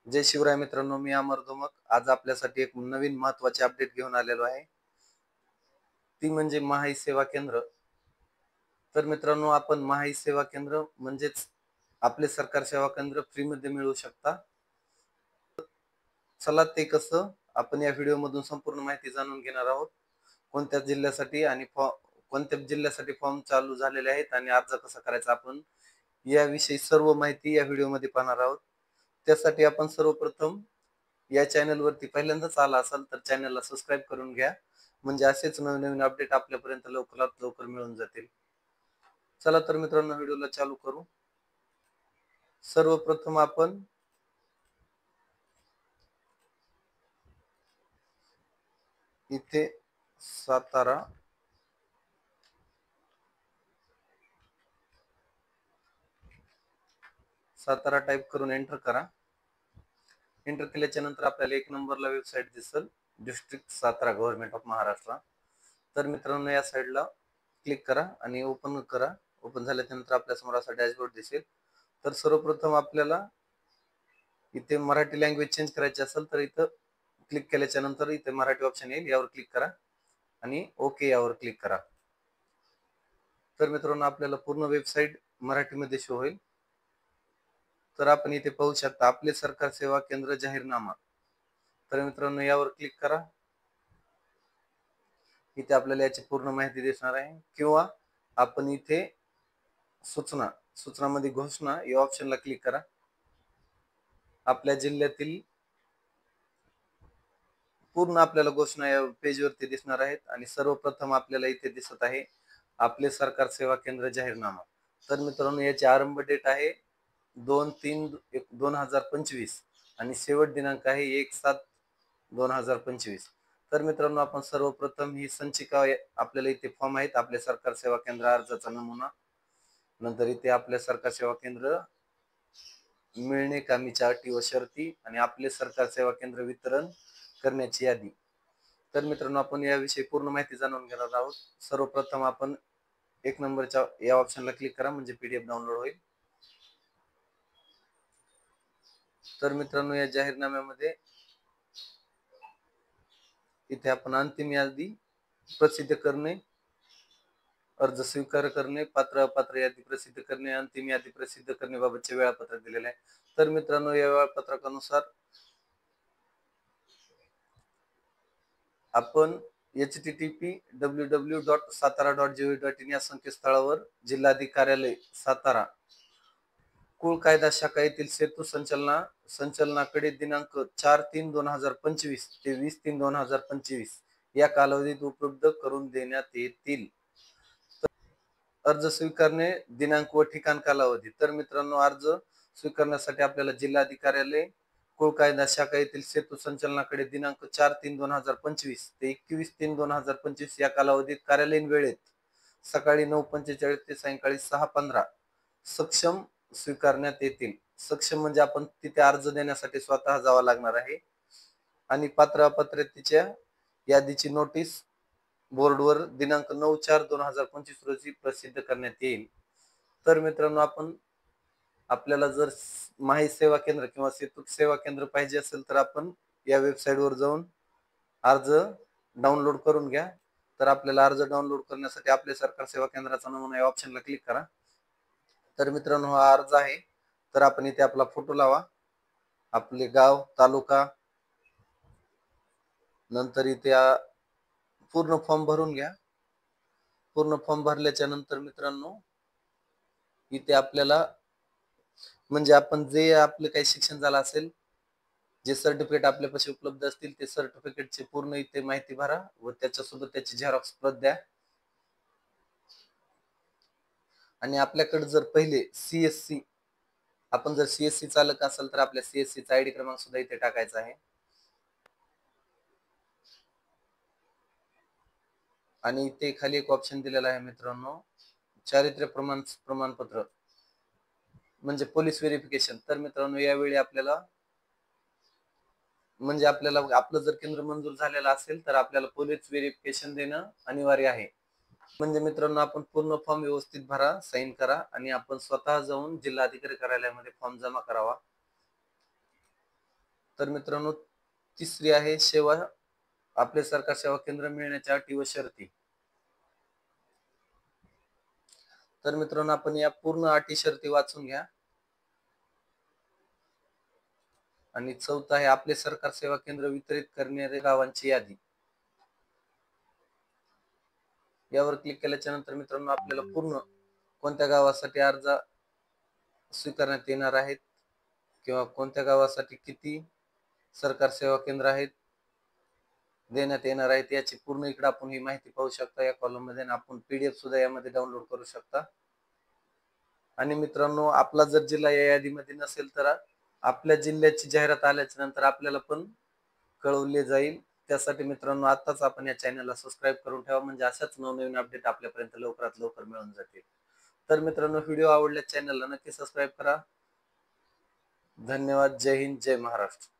जय शिवराय मित्रांनो, मी अमर धुमक आज आपल्यासाठी एक नवीन महत्त्वाची अपडेट घेऊन आलेलो आहे. ती म्हणजे महाई सेवा केंद्र. तर मित्रांनो, आपण महाई सेवा केंद्र म्हणजेच आपले सरकार सेवा केंद्र फ्रीमध्ये मिळवू शकता. चला ते कसं आपण या व्हिडिओमधून संपूर्ण माहिती जाणून घेणार आहोत. कोणत्या जिल्ह्यासाठी आणि कोणत्या जिल्ह्यासाठी फॉर्म चालू झालेले आहेत आणि अर्ज कसा करायचा आपण याविषयी सर्व माहिती या व्हिडिओमध्ये पाहणार आहोत. त्यासाठी आपण सर्वप्रथम या चॅनलवरती पहिल्यांदाच आला असाल तर चॅनलला सबस्क्राईब करून घ्या, म्हणजे असेच नवीन अपडेट आपल्यापर्यंत लवकरात लवकर मिळून जातील. चला तर मित्रांनो, व्हिडिओला चालू करू. सर्वप्रथम आपण इथे सातारा टाइप करून एंटर करा. एंटर केल्याच्या नंतर आपल्याला एक नंबरला वेबसाईट दिसेल, district Satara government of Maharashtra. तर मित्रांनो, या साईडला क्लिक करा आणि ओपन करा. ओपन झाल्यानंतर आपल्यासमोर असा डॅशबोर्ड दिसेल. तर सर्वप्रथम आपल्याला इथे मराठी लँग्वेज चेंज करायची असेल तर इथं क्लिक केल्याच्या नंतर इथे मराठी ऑप्शन येईल, यावर क्लिक करा आणि ओके यावर क्लिक करा. तर मित्रांनो, आपल्याला पूर्ण वेबसाईट मराठीमध्ये शो होईल. तर आपण इथे पाहू शकता आपले सरकार सेवा केंद्र जाहीरनामा. तर मित्रांनो, यावर क्लिक करा. इथे आपल्याला याची पूर्ण माहिती दिसणार आहे, किंवा आपण इथे सूचनामध्ये घोषणा या ऑप्शनला क्लिक करा. आपल्या जिल्ह्यातील पूर्ण आपल्याला घोषणा या पेजवरती दिसणार आहेत आणि सर्वप्रथम आपल्याला इथे दिसत आहे आपले सरकार सेवा केंद्र जाहीरनामा. तर मित्रांनो, याची आरंभ डेट आहे 2/3/2025 आणि शेवट दिनांक आहे 1/7/2025. तर मित्रांनो, आपण सर्वप्रथम ही संचिका आपल्याला इथे फॉर्म आहेत, आपले सरकार सेवा केंद्र अर्जाचा नमुना, नंतर इथे आपल्या सरकार सेवा केंद्र मिळणे कामीच्या अटी व शर्ती आणि आपले सरकार सेवा केंद्र वितरण करण्याची यादी. तर मित्रांनो, आपण याविषयी पूर्ण माहिती जाणून घेणार आहोत. सर्वप्रथम आपण एक नंबरच्या या ऑप्शनला क्लिक करा, म्हणजे पीडीएफ डाउनलोड होईल. तर मित्रांनो, या जाहीरनाम्यामध्ये इथे आपण अंतिम यादी प्रसिद्ध करणे, अर्ज स्वीकार करणे, पात्र अपात्र यादी प्रसिद्ध करणे, अंतिम यादी प्रसिद्ध करणे बाबतचे वेळापत्रक दिलेले आहे. तर मित्रांनो, या वेळापत्रकानुसार आपण http://www.satara.gov.in या संकेतस्थळावर जिल्हाधिकारी कार्यालय सातारा कुळ कायदा शाखा येथील सेतू संचलनाकडे दिनांक 4/3/2025 ते 20/3/2025 या कालावधीत उपलब्ध करून देण्यात येतील. अर्ज स्वीकारणे दिनांक व ठिकाण कालावधी. तर मित्रांनो, अर्ज स्वीकारण्यासाठी आपल्याला जिल्हाधिकारी कार्यालय कुळ कायदा शाखा येथील सेतू संचलनाकडे दिनांक 4/3/2025 ते 21/3/2025 या कालावधीत कार्यालयीन वेळेत सकाळी 9:45 ते सायंकाळी 6:15 सक्षम स्वीकारण्यात येतील. सक्षम म्हणजे आपण तिथे अर्ज देण्यासाठी स्वतः जावं लागणार आहे आणि पात्र अपात्रतेच्या यादीची नोटीस बोर्डवर दिनांक 9/4/2025 रोजी प्रसिद्ध करण्यात येईल. तर मित्रांनो, आपल्याला जर माही सेवा केंद्र किंवा सेतू सेवा केंद्र पाहिजे असेल तर आपण या वेबसाईटवर जाऊन अर्ज डाउनलोड करून घ्या. तर आपल्याला अर्ज डाउनलोड करण्यासाठी आपले सरकार सेवा केंद्राचा नमुना या ऑप्शनला क्लिक करा. तर मित्रांनो, हा अर्ज आहे. तर आपण इथे आपला फोटो लावा, आपले गाव, तालुका, नंतर इथे पूर्ण फॉर्म भरून घ्या. पूर्ण फॉर्म भरल्याच्या नंतर मित्रांनो, इथे आपल्याला म्हणजे आपण जे आपलं काही शिक्षण झालं असेल, जे सर्टिफिकेट आपल्यापाशी उपलब्ध असतील ते सर्टिफिकेटची पूर्ण इथे माहिती भरा व त्याच्यासोबत त्याची झेरॉक्स प्रत द्या. आणि आपल्याकडे जर पहिले सीएससी, आपण जर सीएससी चालक असेल तर आपल्या सीएससी चा आयडी क्रमांक सुद्धा इथे टाकायचा आहे. आणि इथे खाली एक ऑप्शन दिलेला आहे मित्रांनो, चारित्र्य प्रमाणपत्र म्हणजे पोलीस व्हेरिफिकेशन. तर मित्रांनो, यावेळी आपल्याला म्हणजे आपलं जर केंद्र मंजूर झालेलं असेल तर आपल्याला पोलीस व्हेरिफिकेशन देणं अनिवार्य आहे. म्हणजे मित्रांनो, आपण पूर्ण फॉर्म व्यवस्थित भरा, साइन करा आणि आपण स्वतः जाऊन जिल्हाधिकारी कार्यालयामध्ये फॉर्म जमा करावा. तर मित्रांनो, तिसरी आहे सेवा आपले सरकार सेवा केंद्र मिळण्याच्या अटी व शर्ती. तर मित्रांनो, आपण या पूर्ण अटी शर्ती वाचून घ्या. आणि चौथा आहे आपले सरकार सेवा केंद्र वितरित करणाऱ्या गावांची यादी. यावर क्लिक केल्याच्या नंतर मित्रांनो, आपल्याला पूर्ण कोणत्या गावासाठी अर्ज स्वीकारण्यात येणार आहेत किंवा कोणत्या गावासाठी किती सरकार सेवा केंद्र आहेत देण्यात येणार आहेत याची पूर्ण इकडे आपण ही माहिती पाहू शकता या कॉलम मध्ये. आपण पीडीएफ सुद्धा यामध्ये डाउनलोड करू शकता. आणि मित्रांनो, आपला जर जिल्हा या यादीमध्ये नसेल तर आपल्या जिल्ह्याची जाहिरात आल्याच्या नंतर आपल्याला पण कळवले जाईल. त्यासाठी मित्रांनो, आताच आपण या चॅनलला सबस्क्राईब करून ठेवा, म्हणजे अशाच नवनवीन अपडेट आपल्यापर्यंत लवकरात लवकर मिळून जातील. तर मित्रांनो, व्हिडिओ आवडल्यास चॅनलला नक्की सबस्क्राईब करा. धन्यवाद. जय हिंद, जय महाराष्ट्र.